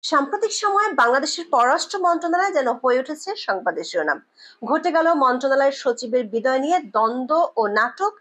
সাম্প্রতিক সময়ে বাংলাদেশের পররাষ্ট্র মন্ত্রণালয় যেন হয়ে উঠেছে সংবাদের শিরোনাম। ঘটে গেল মন্ত্রণালয়ের সচিবের বিদায় নিয়ে দ্বন্দ্ব ও নাটক।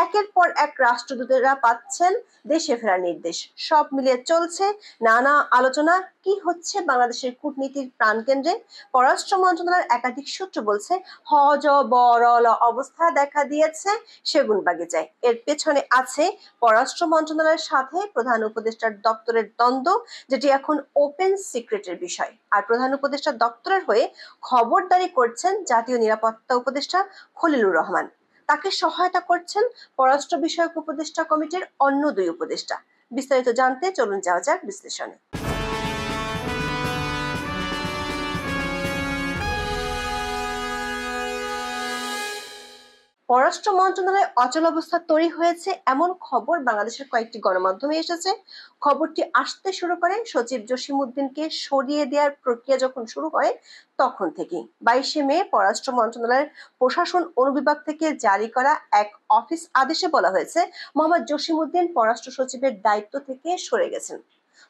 একের পর এক রাষ্ট্রদূতেরা পাচ্ছেন দেশে ফেরার নির্দেশ। সব মিলিয়ে চলছে নানা আলোচনা। কি হচ্ছে বাংলাদেশের কূটনীতির প্রাণকেন্দ্রে? পররাষ্ট্র মন্ত্রণালয়ের একাধিক সূত্র বলছে, হযবরল অবস্থা দেখা দিয়েছে সেগুনবাগিচায়। এর পেছনে আছে পররাষ্ট্র মন্ত্রণালয়ের সাথে প্রধান উপদেষ্টার দপ্তরের দ্বন্দ্ব, যেটি এখন ওপেন সিক্রেটের বিষয়। আর প্রধান উপদেষ্টা দপ্তরের হয়ে খবরদারি করছেন জাতীয় নিরাপত্তা উপদেষ্টা খলিলুর রহমান। তাকে সহায়তা করছেন পররাষ্ট্র বিষয়ক উপদেষ্টা কমিটির অন্য দুই উপদেষ্টা। বিস্তারিত জানতে চলুন যাওয়া যাক বিশ্লেষণে। পররাষ্ট্র মন্ত্রণালয়ে অচলাবস্থা তৈরি হয়েছে এমন খবর বাংলাদেশের কয়েকটি গণমাধ্যমে এসেছে। খবরটি আসতে শুরু করে সচিব জসিমউদ্দিনকে সরিয়ে দেওয়ার প্রক্রিয়া যখন শুরু হয় তখন থেকেই। 22শে মে পররাষ্ট্র মন্ত্রণালয়ের প্রশাসন অনুবিভাগ থেকে জারি করা এক অফিস আদেশে বলা হয়েছে, মোহাম্মদ জসিমউদ্দিন পররাষ্ট্র সচিবের দায়িত্ব থেকে সরে গেছেন।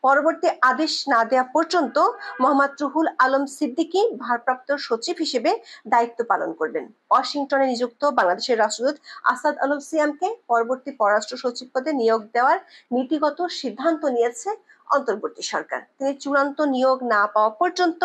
পরবর্তী আদেশ না দেওয়া পর্যন্ত মোহাম্মদ রুহুল আলম সিদ্দিকী ভারপ্রাপ্ত সচিব হিসেবে দায়িত্ব পালন করবেন। ওয়াশিংটনে নিযুক্ত বাংলাদেশের রাষ্ট্রদূত আসাদ আলম সিয়ামকে পরবর্তী পররাষ্ট্র সচিব পদে নিয়োগ দেওয়ার নীতিগত সিদ্ধান্ত নিয়েছে অন্তর্বর্তী সরকার। তিনি চূড়ান্ত নিয়োগ না পাওয়া পর্যন্ত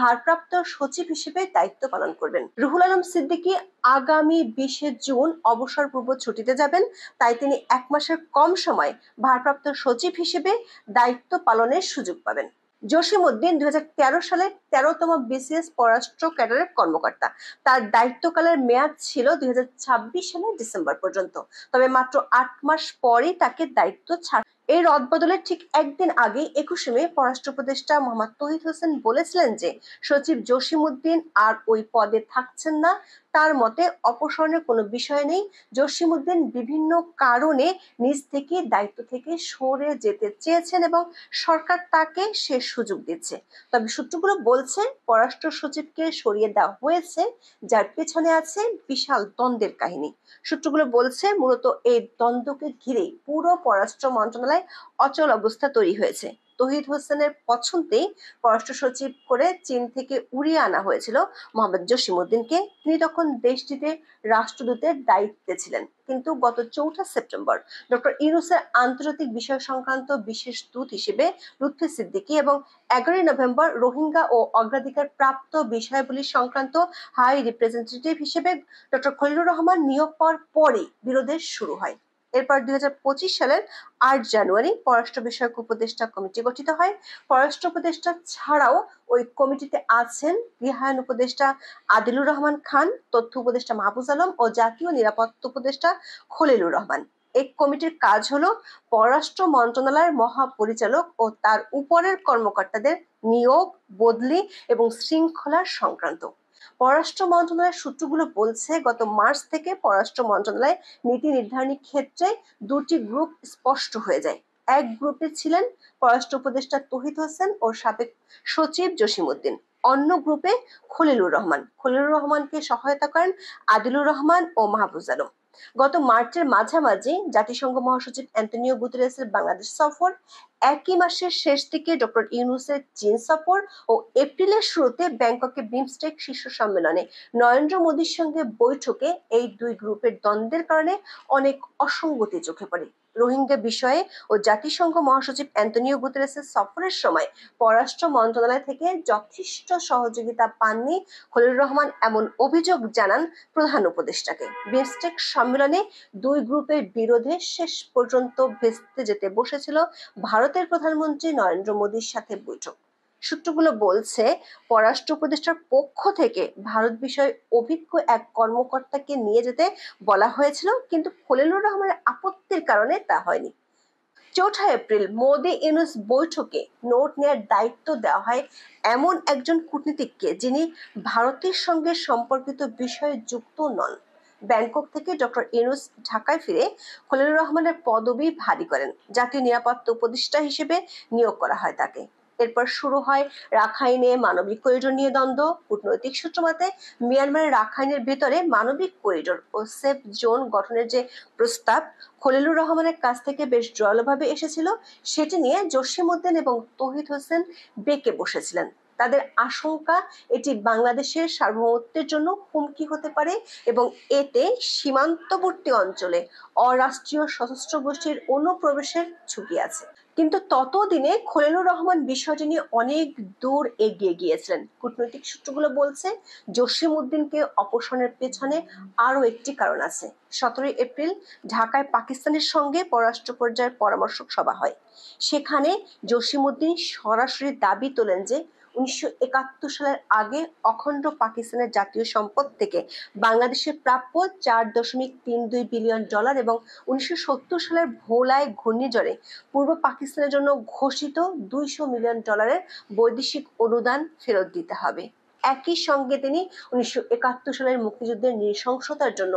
ভারপ্রাপ্ত সচিব হিসেবে দায়িত্ব পালন করবেন। রুহুল আলম সিদ্দিকী আগামী 20শে জুন অবসরপূর্ব ছুটিতে যাবেন, তাই তিনি 1 মাসের কম সময় ভারপ্রাপ্ত সচিব হিসেবে দায়িত্ব পালনের সুযোগ পাবেন। জসিমউদ্দিন 2013 সালে 13তম বিসিএস পররাষ্ট্র ক্যাডারের কর্মকর্তা। তার দায়িত্বকালের মেয়াদ ছিল 2026 সালের ডিসেম্বর পর্যন্ত। তবে মাত্র 8 মাস পরই তাকে দায়িত্ব ছাড়। এই রদবদলের ঠিক একদিন আগে 21শে মে পররাষ্ট্র উপদেষ্টা মোহাম্মদ তৌহিদ হোসেন বলেছিলেন যে সচিব জসিমউদ্দিন আর ওই পদে থাকছেন না। তার মতে অপসারণের কোনো বিষয় নেই। জসিমউদ্দিন বিভিন্ন কারণে নিজ থেকে দায়িত্ব থেকে সরে যেতে চেয়েছেন এবং সরকার তাকে সে সুযোগ দিচ্ছে। তবে সূত্রগুলো বলছে পররাষ্ট্র সচিবকে সরিয়ে দেওয়া হয়েছে, যার পেছনে আছে বিশাল দ্বন্দ্বের কাহিনী। সূত্রগুলো বলছে মূলত এই দ্বন্দ্বকে ঘিরেই পুরো পররাষ্ট্র মন্ত্রণালয় অচল অবস্থা তৈরি হয়েছে। তৌহিদ হোসেনের পছন্দেই পররাষ্ট্র সচিব করে চীন থেকে উড়িয়ে আনা হয়েছিল মোহাম্মদ জসিমউদ্দিনকে। তিনি তখন দেশটিতে রাষ্ট্রদূতের দায়িত্বে ছিলেন। কিন্তু গত 4 সেপ্টেম্বর ডক্টর ইউনূসের আন্তর্জাতিক বিষয় সংক্রান্ত বিশেষ দূত হিসেবে লুৎফি সিদ্দিকী এবং 11 নভেম্বর রোহিঙ্গা ও অগ্রাধিকার প্রাপ্ত বিষয়াবলী সংক্রান্ত হাই রিপ্রেজেন্টেটিভ হিসেবে ডক্টর খলিলুর রহমান নিয়োগ পাওয়ার পরে বিরোধের শুরু হয়। এরপর 2025 সালের 8 জানুয়ারি পররাষ্ট্র বিষয়ক উপদেষ্টা কমিটি গঠিত হয়। পররাষ্ট্র উপদেষ্টা ছাড়াও ওই কমিটিতে আছেন গৃহায়ন উপদেষ্টা আদিলুর রহমান খান, তথ্য উপদেষ্টা মাহফুজ আলম ও জাতীয় নিরাপত্তা উপদেষ্টা খলিলুর রহমান। এই কমিটির কাজ হলো পররাষ্ট্র মন্ত্রণালয়ের মহাপরিচালক ও তার উপরের কর্মকর্তাদের নিয়োগ, বদলি এবং শৃঙ্খলা সংক্রান্ত। পররাষ্ট্র মন্ত্রণালয়ের সূত্রগুলো বলছে, গত মার্চ থেকে পররাষ্ট্র মন্ত্রণালয় নীতি নির্ধারণের ক্ষেত্রে দুটি গ্রুপ স্পষ্ট হয়ে যায়। এক গ্রুপে ছিলেন পররাষ্ট্র উপদেষ্টা তৌহিদ হোসেন ও সাবেক সচিব জসিমউদ্দিন। অন্য গ্রুপে খলিলুর রহমানকে সহায়তা করেন আদিলুর রহমান ও মাহফুজ আলম। গত মার্চের মাঝামাঝি জাতিসংঘ মহাসচিব অ্যান্টনিও গুতেরেসের বাংলাদেশ সফর, একই মাসের শেষ দিকে ডক্টর ইউনূসের চীন সফর ও এপ্রিলের শুরুতে ব্যাংককে বিমস্টেক শীর্ষ সম্মেলনে নরেন্দ্র মোদীর সঙ্গে বৈঠকে এই দুই গ্রুপের দ্বন্দ্বের কারণে অনেক অসঙ্গতি চোখে পড়ে। রোহিঙ্গা বিষয়ে ও জাতিসংঘ মহাসচিব অ্যান্টনিও গুতেরেসের সফরের সময় পররাষ্ট্র মন্ত্রণালয় থেকে যথেষ্ট সহযোগিতা পাননি খলিলুর রহমান, এমন অভিযোগ জানান প্রধান উপদেষ্টাকে। বিমস্টেক সম্মেলনে দুই গ্রুপের বিরোধে শেষ পর্যন্ত ভেস্তে যেতে বসেছিল ভারতের প্রধানমন্ত্রী নরেন্দ্র মোদীর সাথে বৈঠক। সূত্রগুলো বলছে পররাষ্ট্র উপদেষ্টার পক্ষ থেকে ভারত বিষয়ে অভিজ্ঞ এক কর্মকর্তাকে নিয়ে যেতে বলা হয়েছিল, কিন্তু খলিলুর রহমানের আপত্তির কারণে তা হয়নি। 4 এপ্রিল মোদি ইউনূস বৈঠকে নোট নেয়ার দায়িত্ব দেওয়া হয় এমন একজন কূটনীতিককে যিনি ভারতের সঙ্গে সম্পর্কিত বিষয়ে যুক্ত নন। ব্যাংকক থেকে ডক্টর ইউনূস ঢাকায় ফিরে খলিলুর রহমানের পদবি ভারী করেন। জাতীয় নিরাপত্তা উপদেষ্টা হিসেবে নিয়োগ করা হয় তাকে। এরপর শুরু হয় রাখাইনে মানবিক করিডোর নিয়ে দ্বন্দ্ব। কূটনৈতিক সূত্র মতে মিয়ানমারের রাখাইনের ভেতরে মানবিক করিডোর ও সেফ জোন গঠনের যে প্রস্তাব খলিলুর রহমানের কাছ থেকে বেশ জোরালোভাবে এসেছিল, সেটি নিয়ে জসিমউদ্দিন এবং তৌহিদ হোসেন বেঁকে বসেছিলেন। তাদের আশঙ্কা এটি বাংলাদেশের সার্বভৌমত্বের জন্য হুমকি হতে পারে এবং এতে সীমান্তবর্তী অঞ্চলে অরাষ্ট্রীয় সশস্ত্র গোষ্ঠীর অনুপ্রবেশের ঝুঁকি আছে। কিন্তু ততদিনে খলিলুর রহমান বিষয়টি নিয়ে অনেক দূর এগিয়ে গিয়েছিলেন। কূটনৈতিক সূত্রগুলো বলছে জসিমউদ্দিনকে অপসারণের পেছনে আরো একটি কারণ আছে। 17 এপ্রিল ঢাকায় পাকিস্তানের সঙ্গে পররাষ্ট্র পর্যায়ের পরামর্শক সভা হয়। সেখানে জসিমউদ্দিন সরাসরি দাবি তোলেন যে 1971 সালের আগে অখণ্ড পাকিস্তানের জাতীয় সম্পদ থেকে বাংলাদেশের প্রাপ্য $4.32 বিলিয়ন এবং 1970 সালের ভোলায় ঘূর্ণিঝড়ে পূর্ব পাকিস্তানের জন্য ঘোষিত $200 মিলিয়ন বৈদেশিক অনুদান ফেরত দিতে হবে। একই সঙ্গে তিনি 1971 সালের মুক্তিযুদ্ধের নৃশংসতার জন্য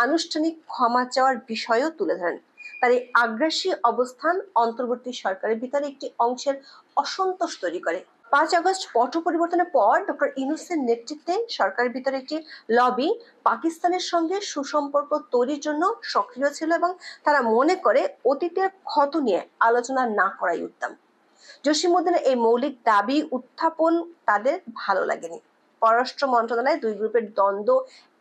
আনুষ্ঠানিক ক্ষমা চাওয়ার বিষয়ও তুলে ধরেন। তার এই আগ্রাসী অবস্থান অন্তর্বর্তী সরকারের ভিতরে একটি অংশের অসন্তোষ তৈরি করে। 5 আগস্ট পট পরিবর্তনের পর ডক্টর ইউনূসের নেতৃত্বে সরকারের ভিতরে একটি লবি পাকিস্তানের সঙ্গে সুসম্পর্ক তৈরির জন্য সক্রিয় ছিল এবং তারা মনে করে অতীতের ক্ষত নিয়ে আলোচনা না করাই উত্তম। জসিমউদ্দিনের এই মৌলিক দাবি উত্থাপন তাদের ভালো লাগেনি। পররাষ্ট্র মন্ত্রণালয়ে দুই গ্রুপের দ্বন্দ্ব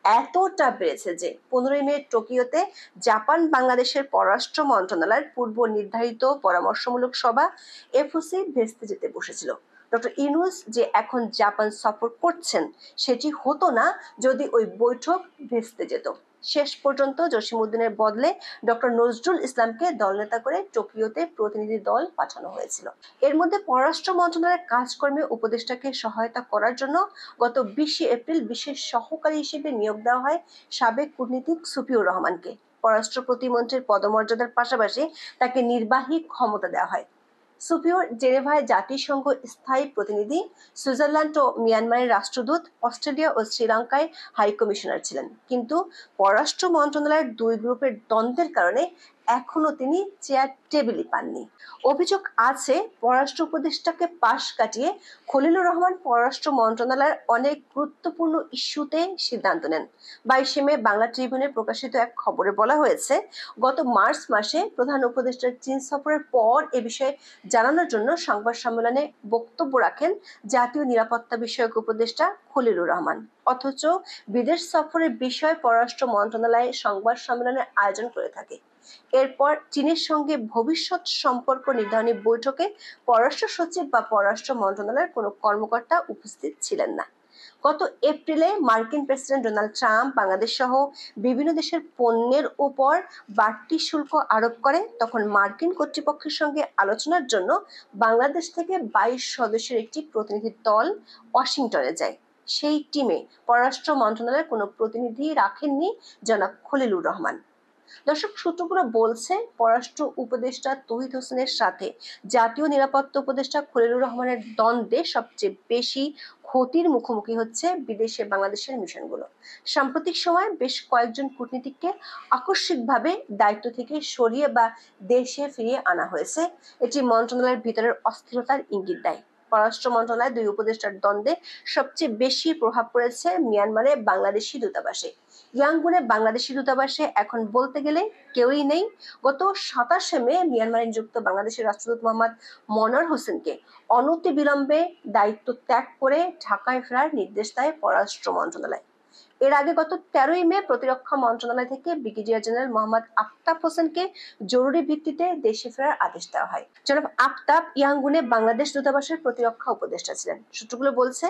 এতটা বেড়েছে যে 15 মে টোকিওতে জাপান বাংলাদেশের পররাষ্ট্র মন্ত্রণালয়ের পূর্ব নির্ধারিত পরামর্শমূলক সভা এফওসি ভেস্তে যেতে বসেছিল। ডক্টর ইউনূস যে এখন জাপান সফর করছেন সেটি হতো না যদি ওই বৈঠক ভেস্তে যেত। শেষ পর্যন্ত জসিমউদ্দিনের বদলে ডক্টর নজরুল ইসলামকে দলনেতা করে টোকিওতে প্রতিনিধি দল পাঠানো হয়েছিল। এর মধ্যে পররাষ্ট্র মন্ত্রণালয়ের কাজকর্মে উপদেষ্টাকে সহায়তা করার জন্য গত 20 এপ্রিল বিশেষ সহকারী হিসেবে নিয়োগ দেওয়া হয় সাবেক কূটনীতিক সুফিউর রহমানকে। পররাষ্ট্র প্রতিমন্ত্রীর পদমর্যাদার পাশাপাশি তাকে নির্বাহী ক্ষমতা দেওয়া হয়। সুফিউর জেনেভায় জাতিসংঘ স্থায়ী প্রতিনিধি, সুইজারল্যান্ড ও মিয়ানমারের রাষ্ট্রদূত, অস্ট্রেলিয়া ও শ্রীলঙ্কায় হাইকমিশনার ছিলেন। কিন্তু পররাষ্ট্র মন্ত্রণালয়ের দুই গ্রুপের দ্বন্দ্বের কারণে এখনো তিনি চেয়ার টেবিলই পাননি। অভিযোগ আছে পররাষ্ট্র উপদেষ্টাকে পাশ কাটিয়ে খলিলুর রহমান পররাষ্ট্র মন্ত্রণালয়ের অনেক গুরুত্বপূর্ণ ইস্যুতে সিদ্ধান্ত নেন। 22 মে বাংলা ট্রিবিউনে প্রকাশিত এক খবরে বলা হয়েছে, গত মার্চ মাসে প্রধান উপদেষ্টার চীন সফরের পর এ বিষয়ে জানানোর জন্য সংবাদ সম্মেলনে বক্তব্য রাখেন জাতীয় নিরাপত্তা বিষয়ক উপদেষ্টা খলিলুর রহমান। অথচ বিদেশ সফরের বিষয়ে পররাষ্ট্র মন্ত্রণালয় সংবাদ সম্মেলনের আয়োজন করে থাকে। এরপর চীনের সঙ্গে ভবিষ্যৎ সম্পর্ক নির্ধারণী বৈঠকে পররাষ্ট্র সচিব বা পররাষ্ট্র মন্ত্রণালয়ের কোনো কর্মকর্তা উপস্থিত ছিলেন না। গত এপ্রিলে মার্কিন প্রেসিডেন্ট ডোনাল্ড ট্রাম্প বাংলাদেশ সহ বিভিন্ন দেশের পণ্যের উপর বাড়তি শুল্ক আরোপ করে। তখন মার্কিন কর্তৃপক্ষের সঙ্গে আলোচনার জন্য বাংলাদেশ থেকে 22 সদস্যের একটি প্রতিনিধি দল ওয়াশিংটনে যায়। সেই টিমে পররাষ্ট্র মন্ত্রণালয়ের কোনো প্রতিনিধি রাখেননি জনাব খলিলুর রহমান। দর্শক, সূত্রগুলো বলছে পররাষ্ট্র উপদেষ্টা তৌহিদ হোসেনের সাথে জাতীয় নিরাপত্তা উপদেষ্টা খলিলুর রহমানের দ্বন্দ্বে সবচেয়ে বেশি ক্ষতির মুখোমুখি হচ্ছে বিদেশে বাংলাদেশের মিশনগুলো। সাম্প্রতিক সময়ে বেশ কয়েকজন কূটনীতিককে আকস্মিকভাবে দায়িত্ব থেকে সরিয়ে বা দেশে ফিরিয়ে আনা হয়েছে। এটি মন্ত্রণালয়ের ভিতরের অস্থিরতার ইঙ্গিত দেয়। পররাষ্ট্র মন্ত্রণালয়ের দুই উপদেষ্টার দ্বন্দ্বে সবচেয়ে বেশি প্রভাব পড়েছে মিয়ানমারে বাংলাদেশি দূতাবাসে। ইয়াঙ্গুনে বাংলাদেশি দূতাবাসে এখন বলতে গেলে কেউই নেই। গত 27 মে মিয়ানমারে নিযুক্ত বাংলাদেশের রাষ্ট্রদূত মোহাম্মদ মনোয়ার হোসেনকে অনতিবিলম্বে দায়িত্ব ত্যাগ করে ঢাকায় ফেরার নির্দেশ দেয় পররাষ্ট্র মন্ত্রণালয়। এর আগে গত 13 মে প্রতিরক্ষা মন্ত্রণালয় থেকে ব্রিগেডিয়ার জেনারেল মোহাম্মদ আফতাব হোসেনকে জরুরি ভিত্তিতে দেশে ফেরার আদেশ দেওয়া হয়। জনাব আফতাব ইয়াঙ্গুনে বাংলাদেশ দূতাবাসের প্রতিরক্ষা উপদেষ্টা ছিলেন। সূত্রগুলো বলছে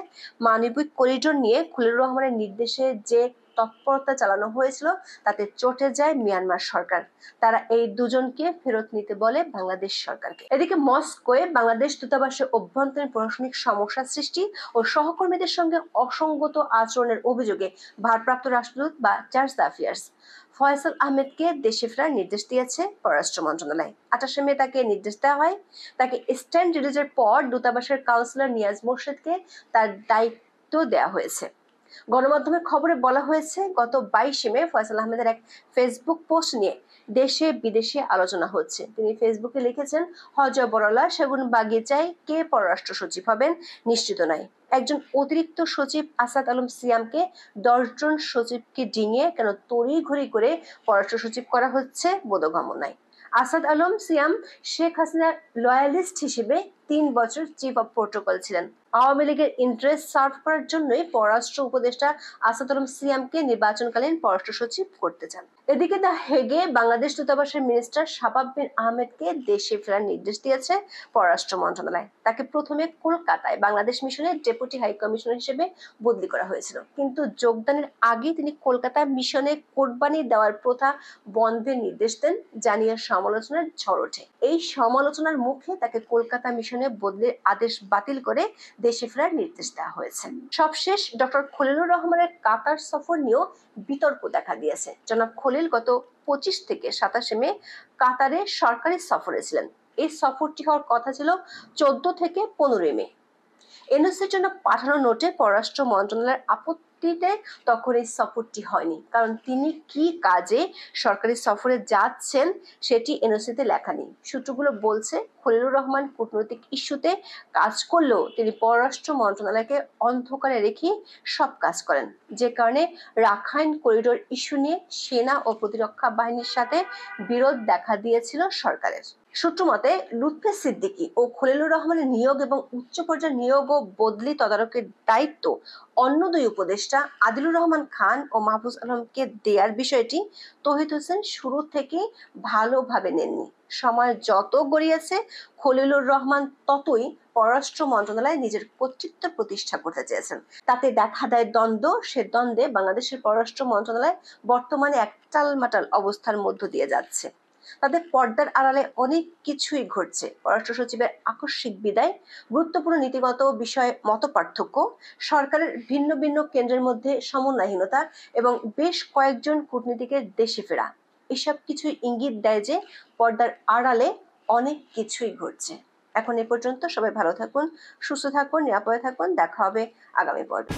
মানবিক করিডোর নিয়ে খলিলুর রহমানের নির্দেশে যে তৎপরতা চালানো হয়েছিল তাতে চটে যায় মিয়ানমার সরকার। তারা এই দুজনকে ফেরত নিতে বলে বাংলাদেশ সরকারকে। এদিকে মস্কোয় বাংলাদেশ দূতাবাসে অভ্যন্তরীণ প্রশাসনিক সমস্যা সৃষ্টি ও সহকর্মীদের সঙ্গে অসঙ্গত আচরণের অভিযোগে ভারপ্রাপ্ত রাষ্ট্রদূত বা চার্জ d'Affaires ফয়সাল আহমেদকে দেশে ফেরার নির্দেশ দিয়েছে পররাষ্ট্র মন্ত্রণালয়। 28 মে তাকে নির্দেশ দেওয়া হয়। তাকে স্ট্যান্ড রিলিজের পর দূতাবাসের কাউন্সিলর নিয়াজ মোর্শেদকে তার দায়িত্ব দেওয়া হয়েছে। গণমাধ্যমের খবরে বলা হয়েছে, গত 22 মে ফয়সাল আহমেদের এক ফেসবুক পোস্ট নিয়ে দেশে বিদেশে আলোচনা হচ্ছে। তিনি ফেসবুকে লিখেছেন, হজবরলা সেগুন বাগিচায় কে পররাষ্ট্র সচিব হবেন নিশ্চিত নয়। একজন অতিরিক্ত সচিব আসাদ আলম সিয়ামকে 10 জন সচিবকে ডিঙিয়ে কেন তড়িঘড়ি করে পররাষ্ট্র সচিব করা হচ্ছে বোধগম্য নয়। আসাদ আলম সিয়াম শেখ হাসিনার লয়ালিস্ট হিসেবে 3 বছর চিফ অব প্রোটোকল ছিলেন। আওয়ামী লীগের ইন্টারেস্ট সার্ভ করার জন্যই পররাষ্ট্র উপদেষ্টা আসাদ আলম সিয়ামকে নির্বাচনকালীন পররাষ্ট্র সচিব করতে চান। এদিকে দ্য হেগে বাংলাদেশ দূতাবাসের মিনিস্টার শাবাব বিন আহমেদকে দেশে ফেরার নির্দেশ দিয়েছে পররাষ্ট্র মন্ত্রণালয়। তাকে প্রথমে কলকাতায় বাংলাদেশ মিশনের ডেপুটি হাই কমিশনার হিসেবে বদলি করা হয়েছিল, কিন্তু যোগদানের আগে তিনি কলকাতা মিশনে কোরবানি দেওয়ার প্রথা বন্ধের নির্দেশ দেন, জানিয়ে সমালোচনার ঝড় ওঠে। এই সমালোচনার মুখে তাকে কলকাতা মিশনে বদলির আদেশ বাতিল করে দেশে ফেরার নির্দেশ দেওয়া হয়েছে। সবশেষ ডক্টর খলিলুর রহমানের কাতার সফর নিয়েও বিতর্ক দেখা দিয়েছে। জনাব খলিল গত 25 থেকে 27 মে কাতারে সরকারি সফরে ছিলেন। এই সফরটি হওয়ার কথা ছিল 14 থেকে 15 মে। এনওসির জন্য পাঠানো নোটে পররাষ্ট্র মন্ত্রণালয়ের আপত্তিতে তখন এই সফরটি হয়নি, কারণ তিনি কি কাজে সরকারি সফরে যাচ্ছেন সেটি এনওসিতে লেখা নেই। সূত্রগুলো বলছে, খলিলুর রহমান কূটনৈতিক ইস্যুতে কাজ করলেও তিনি পররাষ্ট্র মন্ত্রণালয়কে অন্ধকারে রেখে সব কাজ করেন, যে কারণে রাখাইন করিডোর ইস্যু নিয়ে সেনা ও প্রতিরক্ষা বাহিনীর সাথে বিরোধ দেখা দিয়েছিল সরকারের। সূত্র মতে, লুৎফে সিদ্দিকী ও খলিলুর রহমানের নিয়োগ এবং উচ্চ পর্যায়ের নিয়োগ ও বদলি তদারকের দায়িত্ব অন্য দুই উপদেষ্টা আদিলুর রহমান খান ও মাহফুজ আলমকে দেওয়ার বিষয়টি তৌহিদ হোসেন শুরু থেকে ভালোভাবে নেননি। সময় যত গড়িয়েছে, খলিলুর রহমান ততই পররাষ্ট্র মন্ত্রণালয়ে নিজের কর্তৃত্ব প্রতিষ্ঠা করতে চেয়েছেন। তাতে দেখা দেয় দ্বন্দ্ব। সে দ্বন্দ্বে বাংলাদেশের পররাষ্ট্র মন্ত্রণালয় বর্তমানে এক টালমাটাল অবস্থার মধ্য দিয়ে যাচ্ছে। তাদের পর্দার আড়ালে অনেক কিছুই ঘটছে। পররাষ্ট্র সচিবের আকস্মিক বিদায়, গুরুত্বপূর্ণ নীতিগত বিষয়ে মতপার্থক্য, সরকারের ভিন্ন ভিন্ন কেন্দ্রের মধ্যে সমন্বয়হীনতা এবং বেশ কয়েকজন কূটনীতিকের দেশে ফেরা, এসব কিছুই ইঙ্গিত দেয় যে পর্দার আড়ালে অনেক কিছুই ঘটছে। এখন এ পর্যন্ত। সবাই ভালো থাকুন, সুস্থ থাকুন, নিরাপদে থাকুন। দেখা হবে আগামী পর্বে।